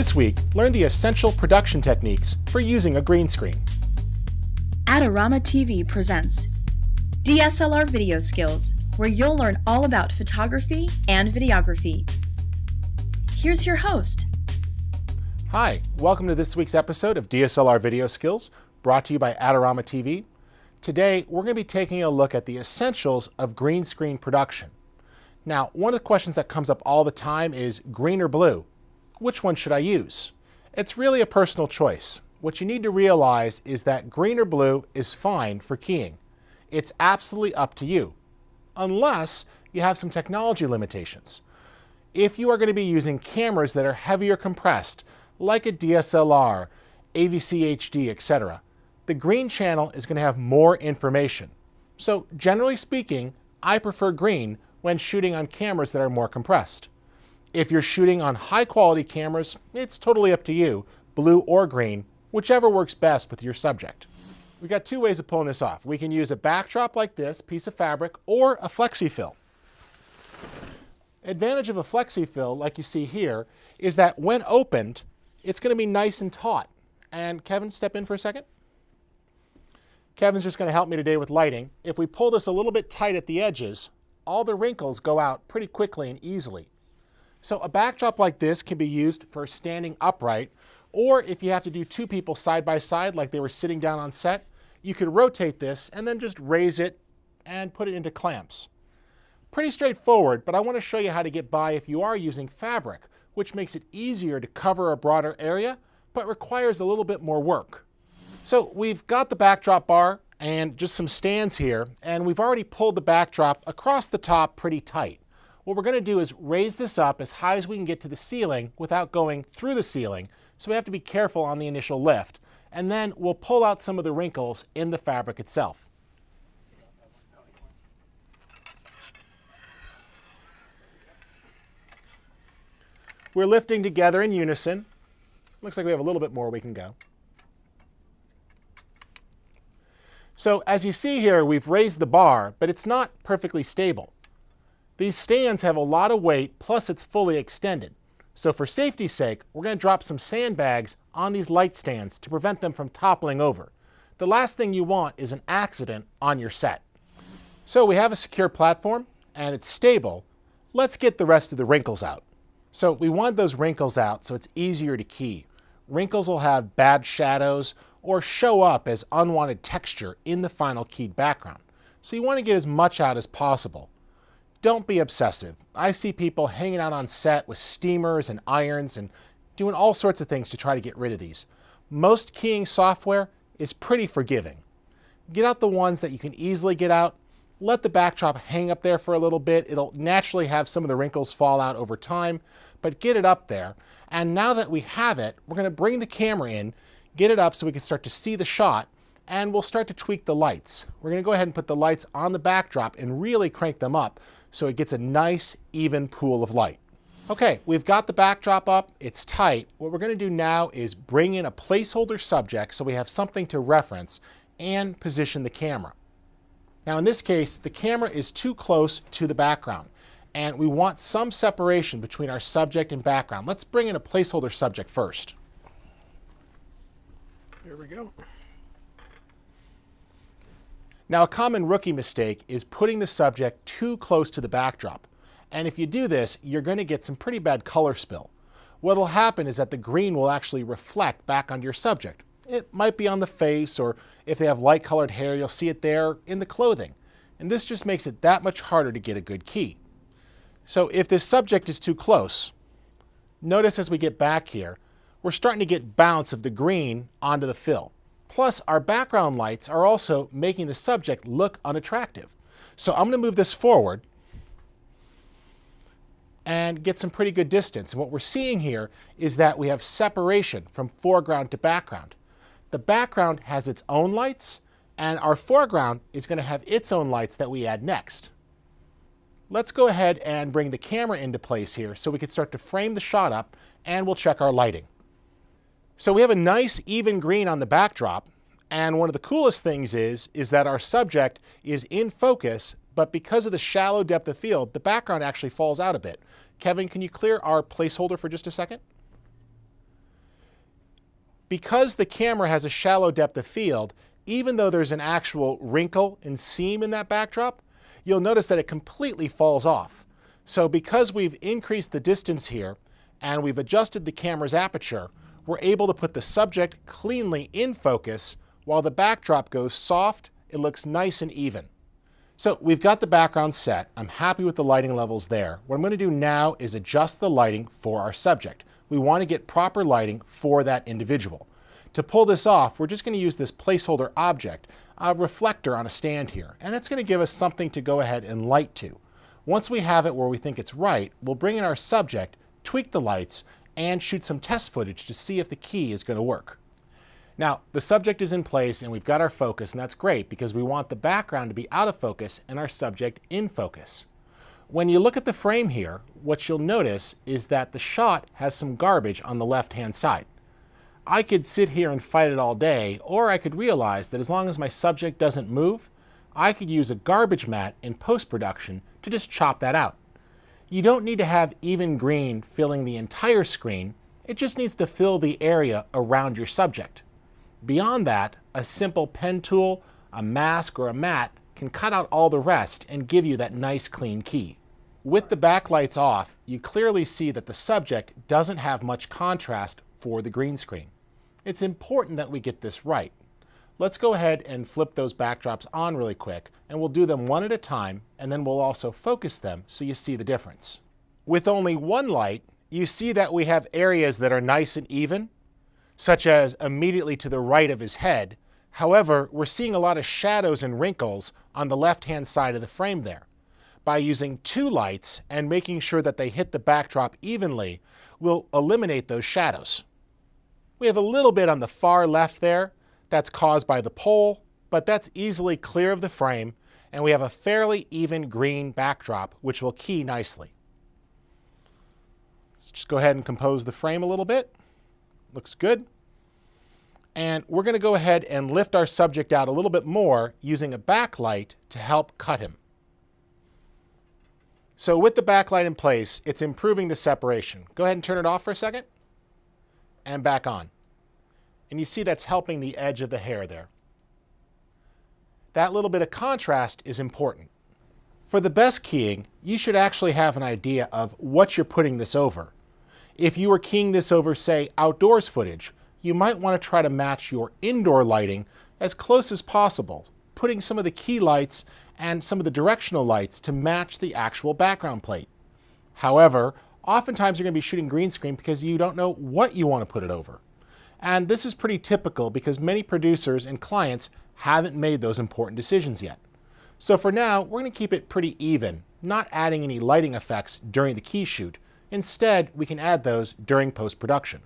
This week, learn the essential production techniques for using a green screen. Adorama TV presents DSLR Video Skills, where you'll learn all about photography and videography. Here's your host. Hi, welcome to this week's episode of DSLR Video Skills, brought to you by Adorama TV. Today, we're going to be taking a look at the essentials of green screen production. Now, one of the questions that comes up all the time is green or blue? Which one should I use? It's really a personal choice. What you need to realize is that green or blue is fine for keying. It's absolutely up to you, unless you have some technology limitations. If you are going to be using cameras that are heavier compressed, like a DSLR, AVC HD, etc., the green channel is going to have more information. So generally speaking, I prefer green when shooting on cameras that are more compressed. If you're shooting on high quality cameras, it's totally up to you, blue or green, whichever works best with your subject. We've got two ways of pulling this off. We can use a backdrop like this, piece of fabric, or a flexi-fill. Advantage of a flexi-fill, like you see here, is that when opened, it's going to be nice and taut. And Kevin, step in for a second. Kevin's just going to help me today with lighting. If we pull this a little bit tight at the edges, all the wrinkles go out pretty quickly and easily. So a backdrop like this can be used for standing upright, or if you have to do two people side by side like they were sitting down on set, you could rotate this and then just raise it and put it into clamps. Pretty straightforward, but I want to show you how to get by if you are using fabric, which makes it easier to cover a broader area, but requires a little bit more work. So we've got the backdrop bar and just some stands here, and we've already pulled the backdrop across the top pretty tight. What we're going to do is raise this up as high as we can get to the ceiling without going through the ceiling, so we have to be careful on the initial lift. And then we'll pull out some of the wrinkles in the fabric itself. We're lifting together in unison. Looks like we have a little bit more we can go. So as you see here, we've raised the bar, but it's not perfectly stable. These stands have a lot of weight, plus it's fully extended. So for safety's sake, we're going to drop some sandbags on these light stands to prevent them from toppling over. The last thing you want is an accident on your set. So we have a secure platform, and it's stable. Let's get the rest of the wrinkles out. So we want those wrinkles out so it's easier to key. Wrinkles will have bad shadows or show up as unwanted texture in the final keyed background. So you want to get as much out as possible. Don't be obsessive. I see people hanging out on set with steamers and irons and doing all sorts of things to try to get rid of these. Most keying software is pretty forgiving. Get out the ones that you can easily get out. Let the backdrop hang up there for a little bit. It'll naturally have some of the wrinkles fall out over time, but get it up there. And now that we have it, we're going to bring the camera in, get it up so we can start to see the shot, and we'll start to tweak the lights. We're going to go ahead and put the lights on the backdrop and really crank them up so it gets a nice, even pool of light. Okay, we've got the backdrop up, it's tight. What we're going to do now is bring in a placeholder subject so we have something to reference and position the camera. Now in this case, the camera is too close to the background, and we want some separation between our subject and background. Let's bring in a placeholder subject first. Here we go. Now, a common rookie mistake is putting the subject too close to the backdrop. And if you do this, you're going to get some pretty bad color spill. What will happen is that the green will actually reflect back onto your subject. It might be on the face, or if they have light colored hair, you'll see it there in the clothing. And this just makes it that much harder to get a good key. So if this subject is too close, notice as we get back here, we're starting to get bounce of the green onto the fill. Plus, our background lights are also making the subject look unattractive. So I'm going to move this forward and get some pretty good distance. And what we're seeing here is that we have separation from foreground to background. The background has its own lights, and our foreground is going to have its own lights that we add next. Let's go ahead and bring the camera into place here so we can start to frame the shot up, and we'll check our lighting. So we have a nice even green on the backdrop, and one of the coolest things is that our subject is in focus, but because of the shallow depth of field, the background actually falls out a bit. Kevin, can you clear our placeholder for just a second? Because the camera has a shallow depth of field, even though there's an actual wrinkle and seam in that backdrop, you'll notice that it completely falls off. So because we've increased the distance here and we've adjusted the camera's aperture, we're able to put the subject cleanly in focus while the backdrop goes soft. It looks nice and even. So we've got the background set. I'm happy with the lighting levels there. What I'm going to do now is adjust the lighting for our subject. We want to get proper lighting for that individual. To pull this off, we're just going to use this placeholder object, a reflector on a stand here, and it's going to give us something to go ahead and light to. Once we have it where we think it's right, we'll bring in our subject, tweak the lights, and shoot some test footage to see if the key is going to work. Now, the subject is in place and we've got our focus, and that's great because we want the background to be out of focus and our subject in focus. When you look at the frame here, what you'll notice is that the shot has some garbage on the left-hand side. I could sit here and fight it all day, or I could realize that as long as my subject doesn't move, I could use a garbage mat in post-production to just chop that out. You don't need to have even green filling the entire screen, it just needs to fill the area around your subject. Beyond that, a simple pen tool, a mask, or a mat can cut out all the rest and give you that nice clean key. With the backlights off, you clearly see that the subject doesn't have much contrast for the green screen. It's important that we get this right. Let's go ahead and flip those backdrops on really quick, and we'll do them one at a time, and then we'll also focus them so you see the difference. With only one light, you see that we have areas that are nice and even, such as immediately to the right of his head. However, we're seeing a lot of shadows and wrinkles on the left-hand side of the frame there. By using two lights and making sure that they hit the backdrop evenly, we'll eliminate those shadows. We have a little bit on the far left there that's caused by the pole, but that's easily clear of the frame, and we have a fairly even green backdrop, which will key nicely. Let's just go ahead and compose the frame a little bit. Looks good. And we're going to go ahead and lift our subject out a little bit more using a backlight to help cut him. So with the backlight in place, it's improving the separation. Go ahead and turn it off for a second and back on. And you see that's helping the edge of the hair there. That little bit of contrast is important. For the best keying, you should actually have an idea of what you're putting this over. If you were keying this over, say, outdoors footage, you might want to try to match your indoor lighting as close as possible, putting some of the key lights and some of the directional lights to match the actual background plate. However, oftentimes you're going to be shooting green screen because you don't know what you want to put it over. And this is pretty typical because many producers and clients haven't made those important decisions yet. So for now, we're going to keep it pretty even, not adding any lighting effects during the key shoot. Instead, we can add those during post-production.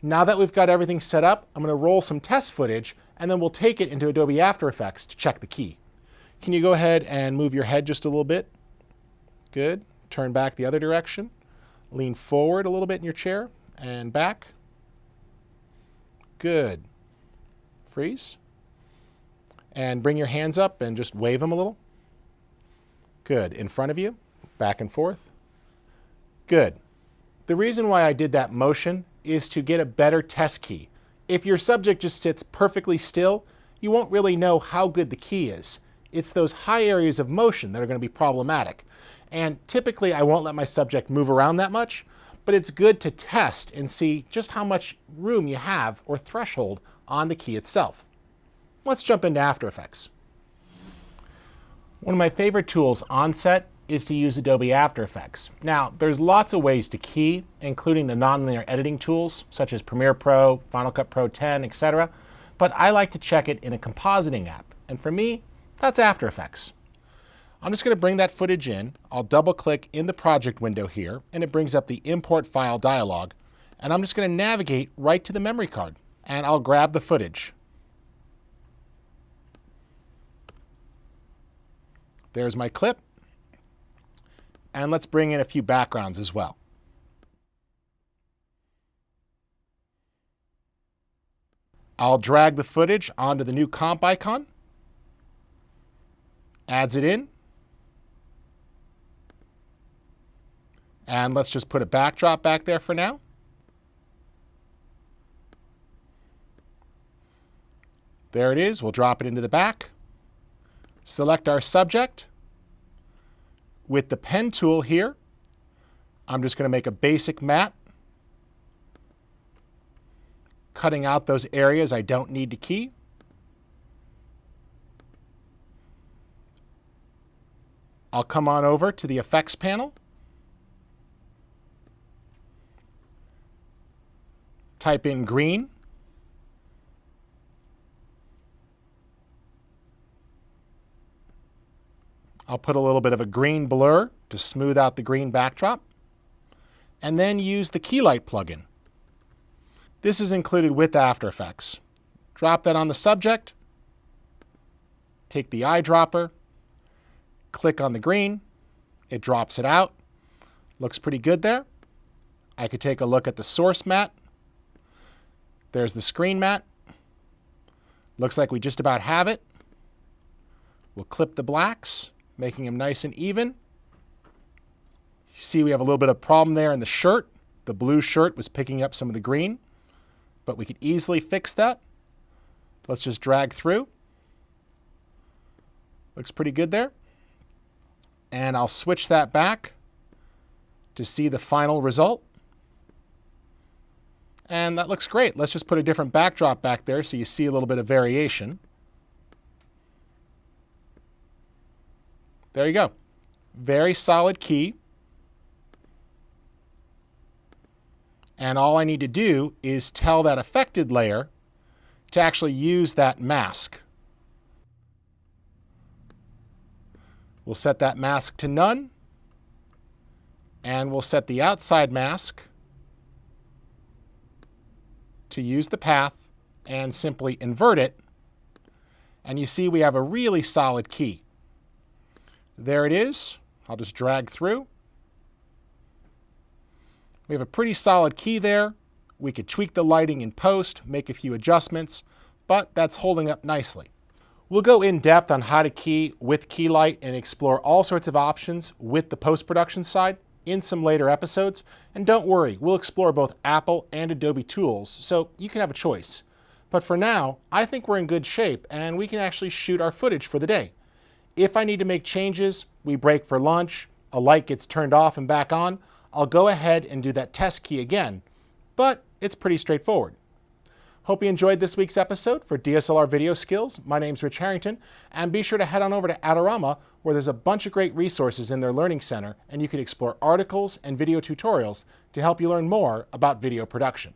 Now that we've got everything set up, I'm going to roll some test footage, and then we'll take it into Adobe After Effects to check the key. Can you go ahead and move your head just a little bit? Good. Turn back the other direction. Lean forward a little bit in your chair, and back. Good. Freeze. And bring your hands up and just wave them a little. Good. In front of you, back and forth. Good. The reason why I did that motion is to get a better test key. If your subject just sits perfectly still, you won't really know how good the key is. It's those high areas of motion that are going to be problematic. And typically I won't let my subject move around that much, but it's good to test and see just how much room you have or threshold on the key itself. Let's jump into After Effects. One of my favorite tools on set is to use Adobe After Effects. Now, there's lots of ways to key, including the nonlinear editing tools, such as Premiere Pro, Final Cut Pro 10, etc. But I like to check it in a compositing app. And for me, that's After Effects. I'm just going to bring that footage in. I'll double-click in the project window here, and it brings up the Import File dialog. And I'm just going to navigate right to the memory card, and I'll grab the footage. There's my clip. And let's bring in a few backgrounds as well. I'll drag the footage onto the new comp icon. Adds it in. And let's just put a backdrop back there for now. There it is. We'll drop it into the back. Select our subject. With the pen tool here, I'm just going to make a basic matte, cutting out those areas I don't need to key. I'll come on over to the effects panel, type in green, I'll put a little bit of a green blur to smooth out the green backdrop, and then use the key light plugin. This is included with After Effects. Drop that on the subject, take the eyedropper, click on the green, it drops it out. Looks pretty good there. I could take a look at the source matte. There's the screen matte. Looks like we just about have it. We'll clip the blacks, making them nice and even. You see we have a little bit of problem there in the shirt. The blue shirt was picking up some of the green, but we could easily fix that. Let's just drag through. Looks pretty good there. And I'll switch that back to see the final result. And that looks great. Let's just put a different backdrop back there so you see a little bit of variation. There you go. Very solid key. And all I need to do is tell that affected layer to actually use that mask. We'll set that mask to none, and we'll set the outside mask to use the path and simply invert it. And you see we have a really solid key. There it is. I'll just drag through. We have a pretty solid key there. We could tweak the lighting in post, make a few adjustments, but that's holding up nicely. We'll go in depth on how to key with key light and explore all sorts of options with the post-production side in some later episodes. And don't worry, we'll explore both Apple and Adobe tools, so you can have a choice. But for now, I think we're in good shape and we can actually shoot our footage for the day. If I need to make changes, we break for lunch, a light gets turned off and back on, I'll go ahead and do that test key again. But it's pretty straightforward. Hope you enjoyed this week's episode for DSLR Video Skills. My name's Rich Harrington, and be sure to head on over to Adorama, where there's a bunch of great resources in their Learning Center, and you can explore articles and video tutorials to help you learn more about video production.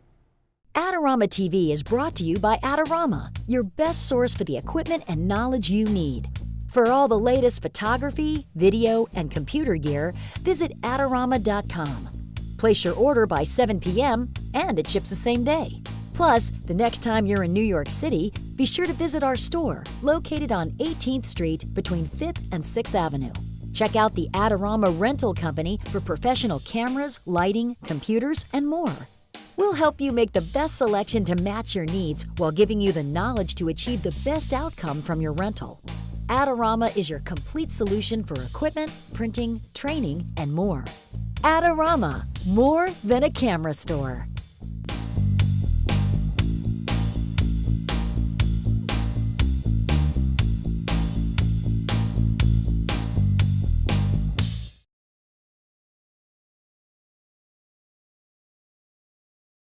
Adorama TV is brought to you by Adorama, your best source for the equipment and knowledge you need. For all the latest photography, video, and computer gear, visit Adorama.com. Place your order by 7 p.m. and it ships the same day. Plus, the next time you're in New York City, be sure to visit our store located on 18th Street between 5th and 6th Avenue. Check out the Adorama Rental Company for professional cameras, lighting, computers, and more. We'll help you make the best selection to match your needs while giving you the knowledge to achieve the best outcome from your rental. Adorama is your complete solution for equipment, printing, training, and more. Adorama, more than a camera store.